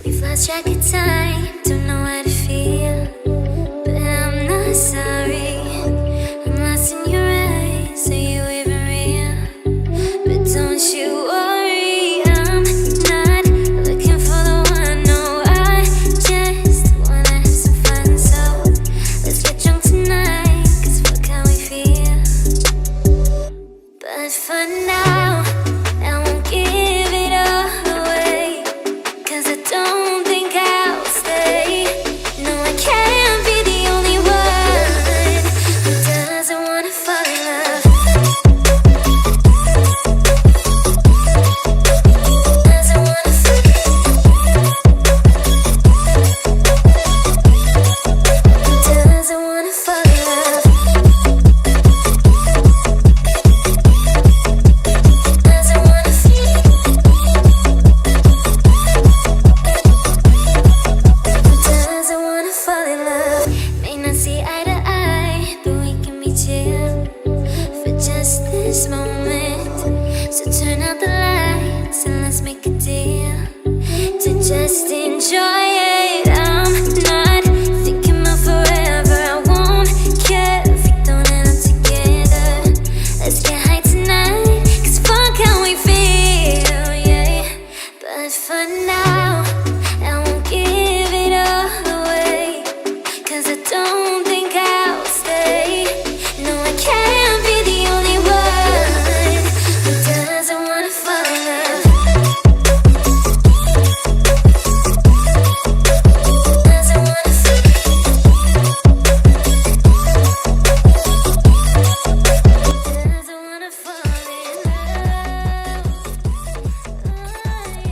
We've lost track of time, don't know how to feel, but I'm not sorry. I'm lost in your eyes, are you even real? But don't you worry, I'm not looking for the one. No, I just wanna have some fun. So let's get drunk tonight, 'cause fuck how we feel. But for now, I won't give it all away, 'cause I don't think I'll stay. No, I can't be the only one who doesn't wanna fall in love. Doesn't wanna fall in love. Doesn't wanna fall in love. Doesn't wanna feel. Doesn't wanna fall in love. May not see eye to eye, but we can be chill for just this moment. So turn out the lights and let's make a deal to just enjoy it. I'm not thinking about forever. I won't care if we don't end up together. Let's get high tonight, 'cause fuck how we feel, yeah. But for now,